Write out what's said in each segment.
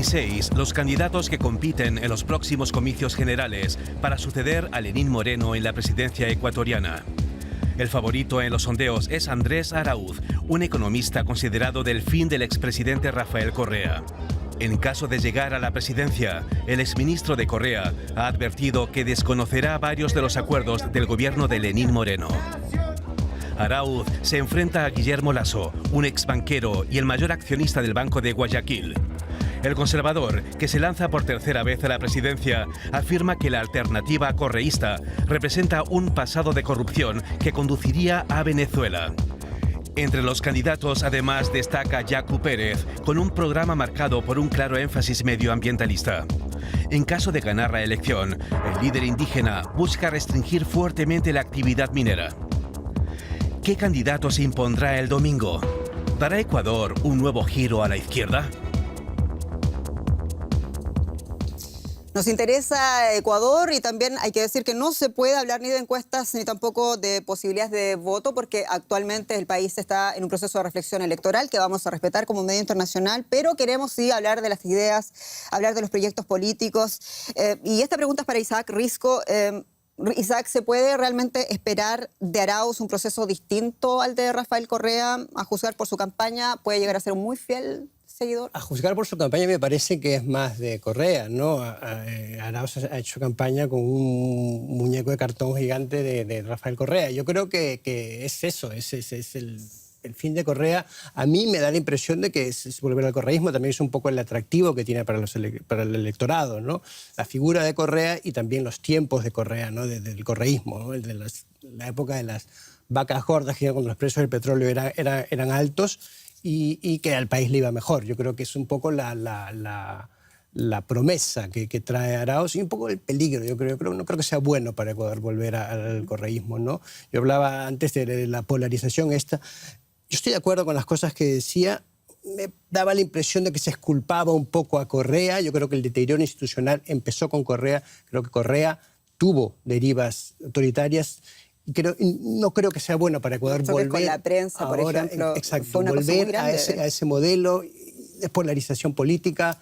16 los candidatos que compiten en los próximos comicios generales para suceder a Lenín Moreno en la presidencia ecuatoriana. El favorito en los sondeos es Andrés Arauz, un economista considerado del fin del expresidente Rafael Correa. En caso de llegar a la presidencia, el exministro de Correa ha advertido que desconocerá varios de los acuerdos del gobierno de Lenín Moreno. Arauz se enfrenta a Guillermo Lasso, un exbanquero y el mayor accionista del Banco de Guayaquil. El conservador, que se lanza por tercera vez a la presidencia, afirma que la alternativa correísta representa un pasado de corrupción que conduciría a Venezuela. Entre los candidatos, además, destaca Yacu Pérez, con un programa marcado por un claro énfasis medioambientalista. En caso de ganar la elección, el líder indígena busca restringir fuertemente la actividad minera. ¿Qué candidato se impondrá el domingo? ¿Dará Ecuador un nuevo giro a la izquierda? Nos interesa Ecuador y también hay que decir que no se puede hablar ni de encuestas ni tampoco de posibilidades de voto porque actualmente el país está en un proceso de reflexión electoral que vamos a respetar como medio internacional, pero queremos sí hablar de las ideas, hablar de los proyectos políticos. Y esta pregunta es para Isaac Risco. Isaac, ¿se puede realmente esperar de Arauz un proceso distinto al de Rafael Correa? A juzgar por su campaña, ¿puede llegar a ser un muy fiel seguidor? A juzgar por su campaña me parece que es más de Correa, ¿no? Arauz ha hecho campaña con un muñeco de cartón gigante de Rafael Correa. Yo creo que es eso, ese es el fin de Correa. A mí me da la impresión de que es volver al correísmo también es un poco el atractivo que tiene para el electorado, ¿no? La figura de Correa y también los tiempos de Correa, ¿no? Del correísmo, ¿no? La época de las vacas gordas, que cuando los precios del petróleo eran altos y que al país le iba mejor. Yo creo que es un poco la promesa que trae Arauz y un poco el peligro. Yo no creo que sea bueno para Ecuador volver al correísmo, ¿no? Yo hablaba antes de la polarización esta. Yo estoy de acuerdo con las cosas que decía. Me daba la impresión de que se exculpaba un poco a Correa. Yo creo que el deterioro institucional empezó con Correa. Creo que Correa tuvo derivas autoritarias y no creo que sea bueno para Ecuador volver con la prensa, por ejemplo, exacto, fue una volver cosa muy grande, a ese modelo de polarización política.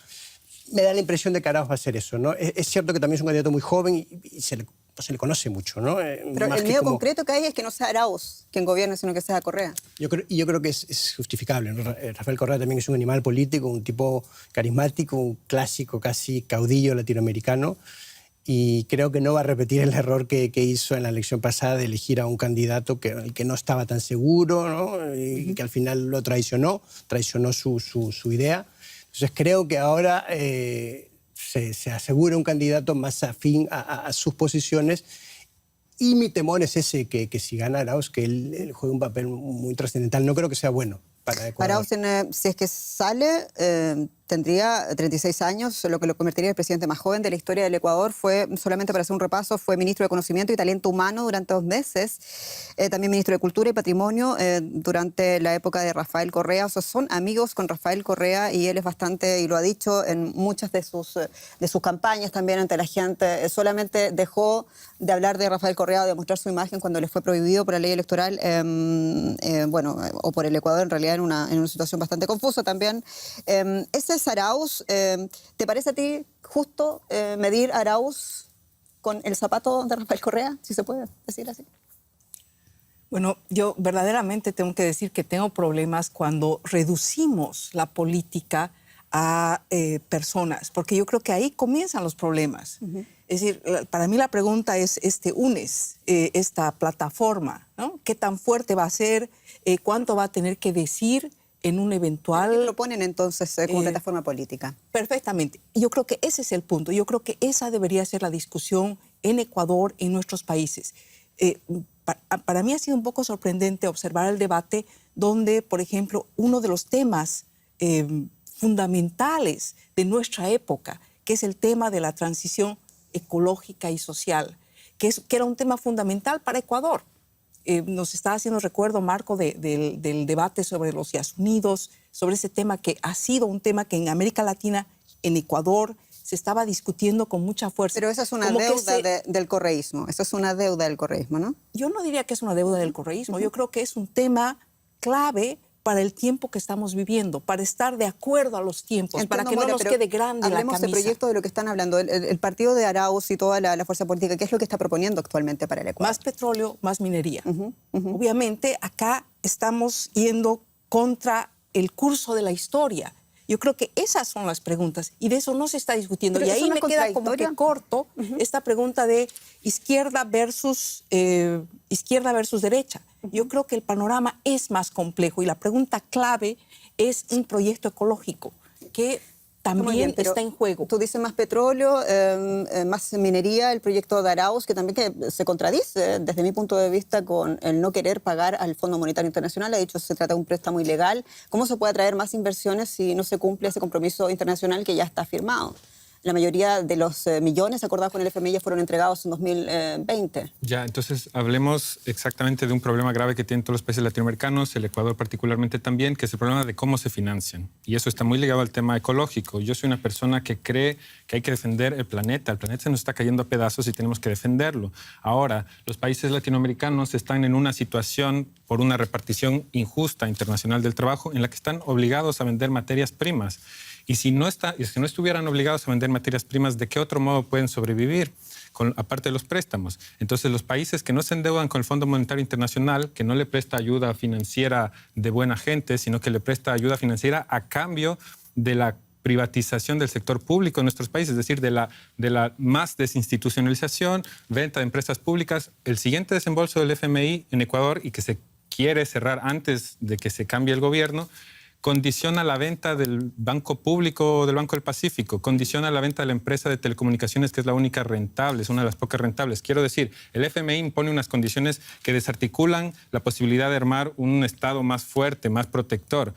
Me da la impresión de que Arauz va a hacer eso, ¿no? Es cierto que también es un candidato muy joven y no se le conoce mucho, ¿no? Pero el miedo concreto que hay es que no sea Arauz quien gobierne, sino que sea Correa. Yo creo que es justificable, ¿no? Rafael Correa también es un animal político, un tipo carismático, un clásico casi caudillo latinoamericano. Y creo que no va a repetir el error que hizo en la elección pasada de elegir a un candidato que no estaba tan seguro, ¿no? Y que al final lo traicionó su idea. Entonces creo que ahora se asegura un candidato más afín a sus posiciones y mi temor es ese, que si gana Arauz, que él juegue un papel muy trascendental. No creo que sea bueno para Ecuador. Arauz, si es que sale, tendría 36 años, lo que lo convertiría en el presidente más joven de la historia del Ecuador. Solamente para hacer un repaso, fue ministro de Conocimiento y Talento Humano durante 2 meses, también ministro de Cultura y Patrimonio durante la época de Rafael Correa. O sea, son amigos con Rafael Correa y él es bastante, y lo ha dicho en muchas de sus campañas también ante la gente, solamente dejó de hablar de Rafael Correa o de mostrar su imagen cuando le fue prohibido por la ley electoral, o por el Ecuador en realidad en una situación bastante confusa también. Ese es Arauz. ¿Te parece a ti justo medir a Arauz con el zapato de Rafael Correa, si se puede decir así? Bueno, yo verdaderamente tengo que decir que tengo problemas cuando reducimos la política a personas, porque yo creo que ahí comienzan los problemas. Es decir, para mí la pregunta es UNES, esta plataforma, ¿no? ¿Qué tan fuerte va a ser? ¿Cuánto va a tener que decir en un eventual... ¿Qué lo ponen entonces como plataforma política? Perfectamente. Yo creo que ese es el punto. Yo creo que esa debería ser la discusión en Ecuador, en nuestros países. Para mí ha sido un poco sorprendente observar el debate donde, por ejemplo, uno de los temas fundamentales de nuestra época, que es el tema de la transición ecológica y social, que era un tema fundamental para Ecuador. Nos está haciendo recuerdo, Marco, del debate sobre los Yasunidos, sobre ese tema que ha sido un tema que en América Latina, en Ecuador, se estaba discutiendo con mucha fuerza. Pero esa es una deuda del correísmo. Esa es una deuda del correísmo, ¿no? Yo no diría que es una deuda del correísmo. Yo creo que es un tema clave para el tiempo que estamos viviendo, para estar de acuerdo a los tiempos, Entiendo, para que no Moira, nos pero quede grande la hablemos camisa. de proyectos de lo que están hablando. El partido de Arauz y toda la fuerza política, ¿qué es lo que está proponiendo actualmente para el Ecuador? Más petróleo, más minería. Obviamente, acá estamos yendo contra el curso de la historia. Yo creo que esas son las preguntas y de eso no se está discutiendo. Pero Y ¿eso ahí no me es queda como que contradictorio? corto esta pregunta de izquierda versus derecha. Yo creo que el panorama es más complejo y la pregunta clave es un proyecto ecológico que Muy también bien, pero está en juego. Tú dices más petróleo, más minería, el proyecto de Arauz, que también que se contradice desde mi punto de vista con el no querer pagar al Fondo Monetario Internacional. Ha dicho que se trata de un préstamo ilegal. ¿Cómo se puede atraer más inversiones si no se cumple ese compromiso internacional que ya está firmado? La mayoría de los millones acordados con el FMI ya fueron entregados en 2020. Ya, entonces hablemos exactamente de un problema grave que tienen todos los países latinoamericanos, el Ecuador particularmente también, que es el problema de cómo se financian. Y eso está muy ligado al tema ecológico. Yo soy una persona que cree que hay que defender el planeta. El planeta se nos está cayendo a pedazos y tenemos que defenderlo. Ahora, los países latinoamericanos están en una situación por una repartición injusta internacional del trabajo en la que están obligados a vender materias primas. Y si no estuvieran obligados a vender materias primas, ¿de qué otro modo pueden sobrevivir? Aparte de los préstamos. Entonces, los países que no se endeudan con el Fondo Monetario Internacional, que no le presta ayuda financiera de buena gente, sino que le presta ayuda financiera a cambio de la privatización del sector público en nuestros países, es decir, de la más desinstitucionalización, venta de empresas públicas. El siguiente desembolso del FMI en Ecuador, y que se quiere cerrar antes de que se cambie el gobierno, condiciona la venta del Banco Público, del Banco del Pacífico, condiciona la venta de la empresa de telecomunicaciones, que es la única rentable, es una de las pocas rentables. Quiero decir, el FMI impone unas condiciones que desarticulan la posibilidad de armar un Estado más fuerte, más protector.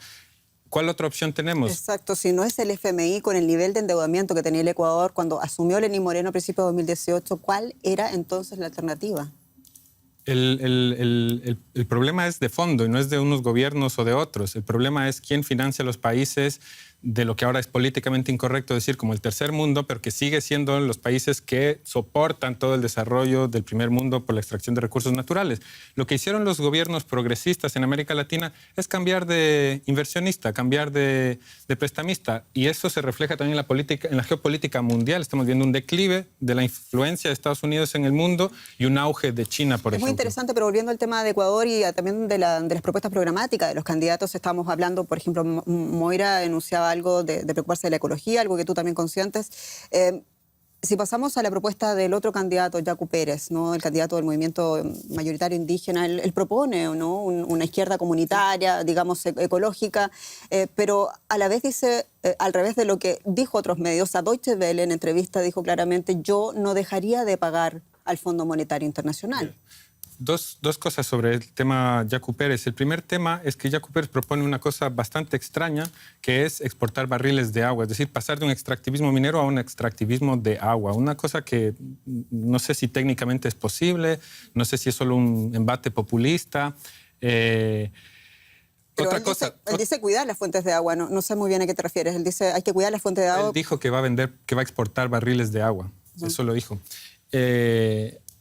¿Cuál otra opción tenemos? Exacto, si no es el FMI con el nivel de endeudamiento que tenía el Ecuador cuando asumió Lenín Moreno a principios de 2018, ¿cuál era entonces la alternativa? El problema es de fondo y no es de unos gobiernos o de otros. El problema es quién financia a los países de lo que ahora es políticamente incorrecto decir como el tercer mundo, pero que sigue siendo los países que soportan todo el desarrollo del primer mundo por la extracción de recursos naturales. Lo que hicieron los gobiernos progresistas en América Latina es cambiar de inversionista, cambiar de prestamista, y eso se refleja también en la geopolítica mundial. Estamos viendo un declive de la influencia de Estados Unidos en el mundo y un auge de China, por ejemplo. Es muy interesante, pero volviendo al tema de Ecuador y también de las propuestas programáticas de los candidatos, estamos hablando, por ejemplo, Moira enunciaba algo de preocuparse de la ecología, algo que tú también consientes. Si pasamos a la propuesta del otro candidato, Yacu Pérez, ¿no? El candidato del movimiento mayoritario indígena, él propone, ¿no? Una izquierda comunitaria, digamos, ecológica, pero a la vez dice, al revés de lo que dijo otros medios, a Deutsche Welle en entrevista dijo claramente, yo no dejaría de pagar al Fondo Monetario Internacional. Dos cosas sobre el tema Yacu Pérez. El primer tema es que Yacu Pérez propone una cosa bastante extraña, que es exportar barriles de agua, es decir, pasar de un extractivismo minero a un extractivismo de agua. Una cosa que no sé si técnicamente es posible, no sé si es solo un embate populista. Pero otra él cosa. Él dice cuidar las fuentes de agua, no sé muy bien a qué te refieres. Él dice hay que cuidar las fuentes de agua. Él dijo que va a exportar barriles de agua, eso lo dijo.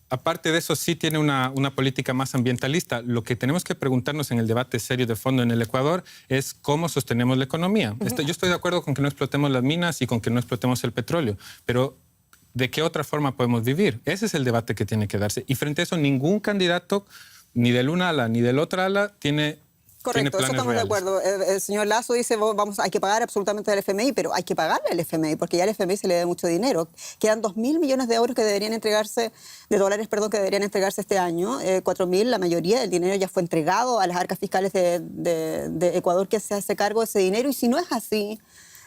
Aparte de eso, sí tiene una política más ambientalista. Lo que tenemos que preguntarnos en el debate serio de fondo en el Ecuador es cómo sostenemos la economía. Yo estoy de acuerdo con que no explotemos las minas y con que no explotemos el petróleo, pero ¿de qué otra forma podemos vivir? Ese es el debate que tiene que darse. Y frente a eso, ningún candidato, ni del una ala ni del otra ala, tiene Correcto, eso estamos reales. de acuerdo. El señor Lasso dice, hay que pagar absolutamente al FMI, pero hay que pagarle al FMI, porque ya al FMI se le debe mucho dinero. Quedan 2.000 millones de euros que deberían entregarse, de dólares, perdón, que deberían entregarse este año. 4.000, la mayoría del dinero ya fue entregado a las arcas fiscales de Ecuador, que se hace cargo de ese dinero. Y si no es así,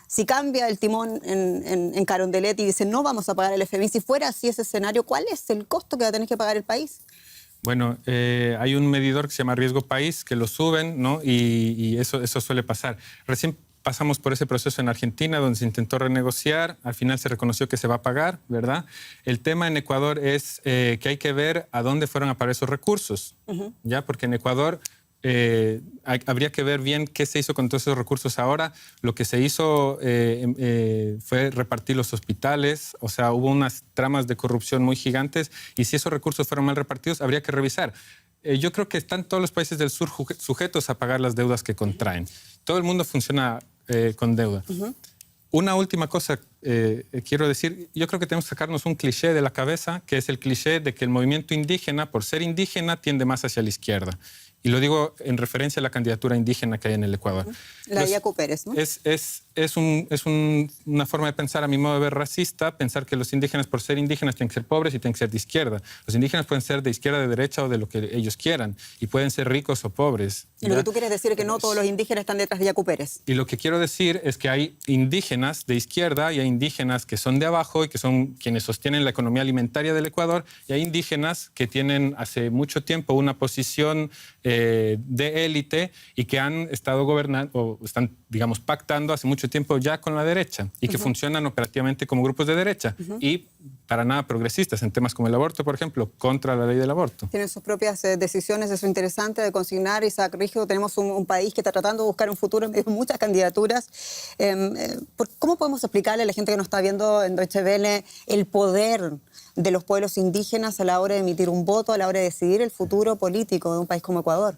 si cambia el timón en Carondelet y dice, no vamos a pagar al FMI, si fuera así ese escenario, ¿cuál es el costo que va a tener que pagar el país? Bueno, hay un medidor que se llama riesgo país, que lo suben, ¿no? Y eso suele pasar. Recién pasamos por ese proceso en Argentina, donde se intentó renegociar, al final se reconoció que se va a pagar, ¿verdad? El tema en Ecuador es que hay que ver a dónde fueron a parar esos recursos, ¿ya? Porque en Ecuador habría que ver bien qué se hizo con todos esos recursos ahora. Lo que se hizo fue repartir los hospitales, o sea, hubo unas tramas de corrupción muy gigantes, y si esos recursos fueron mal repartidos, habría que revisar. yo creo que están todos los países del sur sujetos a pagar las deudas que contraen. Todo el mundo funciona con deuda. Una última cosa quiero decir, yo creo que tenemos que sacarnos un cliché de la cabeza, que es el cliché de que el movimiento indígena, por ser indígena, tiende más hacia la izquierda. Y lo digo en referencia a la candidatura indígena que hay en el Ecuador. La de Yacu Pérez, ¿no? Es una forma de pensar, a mi modo de ver, racista, pensar que los indígenas, por ser indígenas, tienen que ser pobres y tienen que ser de izquierda. Los indígenas pueden ser de izquierda, de derecha o de lo que ellos quieran. Y pueden ser ricos o pobres. Y lo que tú quieres decir es que no todos los indígenas están detrás de Yacu Pérez. Y lo que quiero decir es que hay indígenas de izquierda y hay indígenas que son de abajo y que son quienes sostienen la economía alimentaria del Ecuador, y hay indígenas que tienen hace mucho tiempo una posición de élite y que han estado gobernando o están, digamos, pactando hace mucho tiempo ya con la derecha y que funcionan operativamente como grupos de derecha y para nada progresistas en temas como el aborto, por ejemplo, contra la ley del aborto. Tienen sus propias decisiones, eso es interesante de consignar. Isaac Rígido, tenemos un país que está tratando de buscar un futuro en medio de muchas candidaturas. ¿Cómo podemos explicarle a la gente que nos está viendo en Deutsche Welle el poder de los pueblos indígenas a la hora de emitir un voto, a la hora de decidir el futuro político de un país como Ecuador?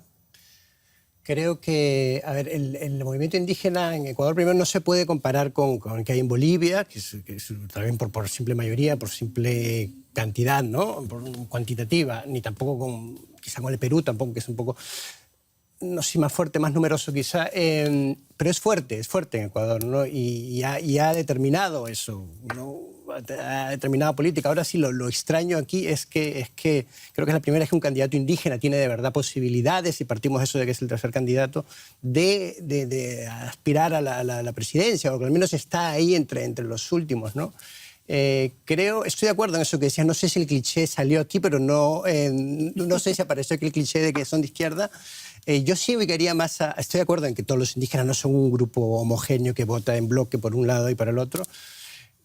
Creo que, a ver, el movimiento indígena en Ecuador primero no se puede comparar con el que hay en Bolivia, que es también por simple mayoría, por simple cantidad, ¿no? Por cuantitativa, ni tampoco quizá con el Perú, tampoco, que es un poco, no sé, más fuerte, más numeroso quizá, pero es fuerte en Ecuador, ¿no? Y ha determinado eso, ¿no? Ha determinado política. Ahora sí, lo extraño aquí es que creo que es la primera vez que un candidato indígena tiene de verdad posibilidades, y partimos de eso de que es el tercer candidato, de aspirar a la presidencia, o que al menos está ahí entre los últimos, ¿no? Estoy de acuerdo en eso que decías, no sé si el cliché salió aquí, pero no sé si apareció aquí el cliché de que son de izquierda. Yo sí ubicaría más estoy de acuerdo en que todos los indígenas no son un grupo homogéneo que vota en bloque por un lado y para el otro.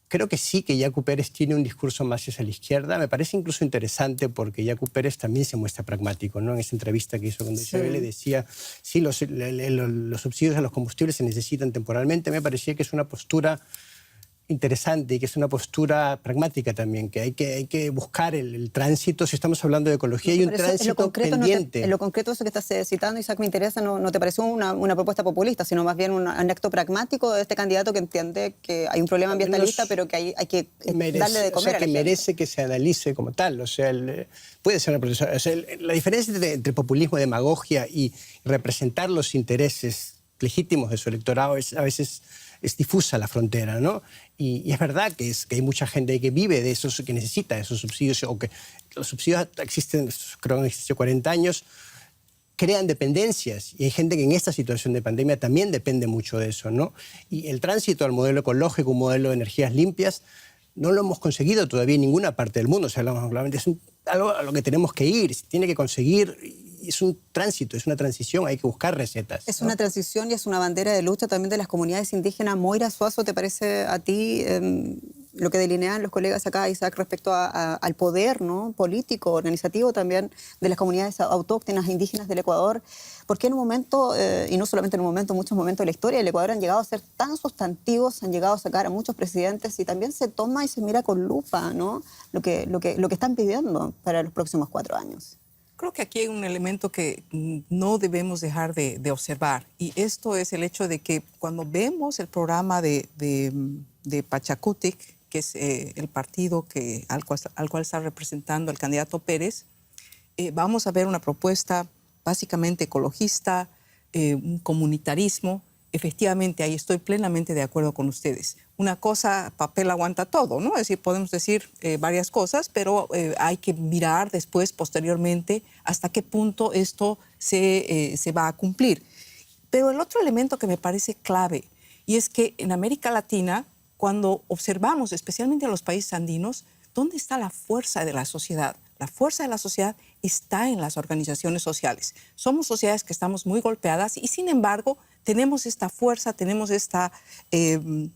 Creo que sí, que Yacu Pérez tiene un discurso más hacia la izquierda. Me parece incluso interesante porque Yacu Pérez también se muestra pragmático, ¿no? En esa entrevista que hizo con Deutsche Welle decía, sí, los subsidios a los combustibles se necesitan temporalmente. Me parecía que es una postura interesante y que es una postura pragmática también, que hay que buscar el tránsito. Si estamos hablando de ecología, hay un tránsito pendiente. En lo concreto, eso que estás citando, Isaac, me interesa, no te pareció una propuesta populista, sino más bien un acto pragmático de este candidato que entiende que hay un problema ambientalista, pero que hay que darle de comer. O sea, que merece que se analice como tal. O sea, puede ser una propuesta. O sea, la diferencia entre populismo, demagogia y representar los intereses legítimos de su electorado a veces es difusa la frontera, ¿no? Y es verdad que hay mucha gente que vive de esos, que necesita esos subsidios, o que los subsidios existen, creo que han existido 40 años, crean dependencias, y hay gente que en esta situación de pandemia también depende mucho de eso, ¿no? Y el tránsito al modelo ecológico, un modelo de energías limpias, no lo hemos conseguido todavía en ninguna parte del mundo. O sea, es algo a lo que tenemos que ir, se tiene que conseguir. Es un tránsito, es una transición, hay que buscar recetas. Es una transición y es una bandera de lucha también de las comunidades indígenas. Moira Suazo, ¿te parece a ti lo que delinean los colegas acá, Isaac, respecto al poder, ¿no? Político, organizativo también de las comunidades autóctonas e indígenas del Ecuador? ¿Por qué en un momento, y no solamente en un momento, en muchos momentos de la historia del Ecuador han llegado a ser tan sustantivos, han llegado a sacar a muchos presidentes, y también se toma y se mira con lupa, ¿no? Lo que están pidiendo para los próximos 4 años? Creo que aquí hay un elemento que no debemos dejar de observar, y esto es el hecho de que cuando vemos el programa de Pachakutik, que es el partido al cual está representando el candidato Pérez, vamos a ver una propuesta básicamente ecologista, un comunitarismo. Efectivamente, ahí estoy plenamente de acuerdo con ustedes. Una cosa, papel aguanta todo, ¿no? Es decir, podemos decir varias cosas, pero hay que mirar después, posteriormente, hasta qué punto esto se va a cumplir. Pero el otro elemento que me parece clave, y es que en América Latina, cuando observamos, especialmente en los países andinos, ¿dónde está la fuerza de la sociedad? La fuerza de la sociedad está en las organizaciones sociales. Somos sociedades que estamos muy golpeadas y, sin embargo, tenemos esta fuerza, tenemos esta,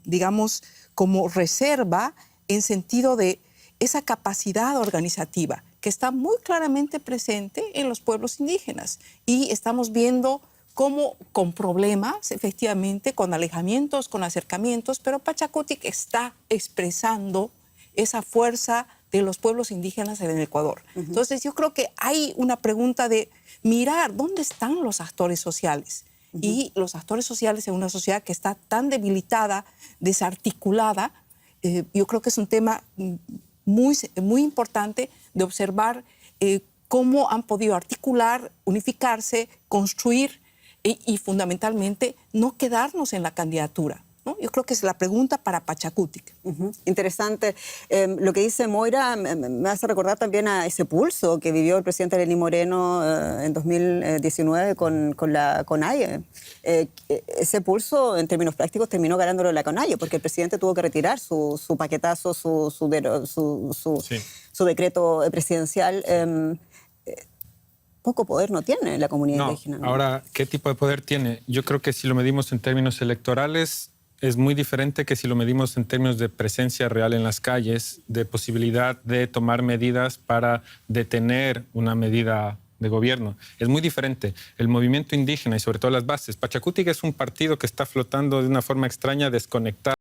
digamos, como reserva en sentido de esa capacidad organizativa que está muy claramente presente en los pueblos indígenas. Y estamos viendo cómo con problemas, efectivamente, con alejamientos, con acercamientos, pero Pachakutik está expresando esa fuerza de los pueblos indígenas en el Ecuador. Entonces, yo creo que hay una pregunta de mirar dónde están los actores sociales. Y los actores sociales en una sociedad que está tan debilitada, desarticulada, yo creo que es un tema muy importante de observar cómo han podido articular, unificarse, construir y fundamentalmente no quedarnos en la candidatura, ¿no? Yo creo que es la pregunta para Pachacutic. Interesante. Lo que dice Moira me hace recordar también a ese pulso que vivió el presidente Lenín Moreno en 2019 con la CONAIE. Ese pulso, en términos prácticos, terminó ganándolo la CONAIE porque el presidente tuvo que retirar su paquetazo, su decreto presidencial. Poco poder no tiene la comunidad indígena, ¿no? Ahora, ¿qué tipo de poder tiene? Yo creo que si lo medimos en términos electorales, es muy diferente que si lo medimos en términos de presencia real en las calles, de posibilidad de tomar medidas para detener una medida de gobierno. Es muy diferente. El movimiento indígena y sobre todo las bases. Pachacutic es un partido que está flotando de una forma extraña, desconectado.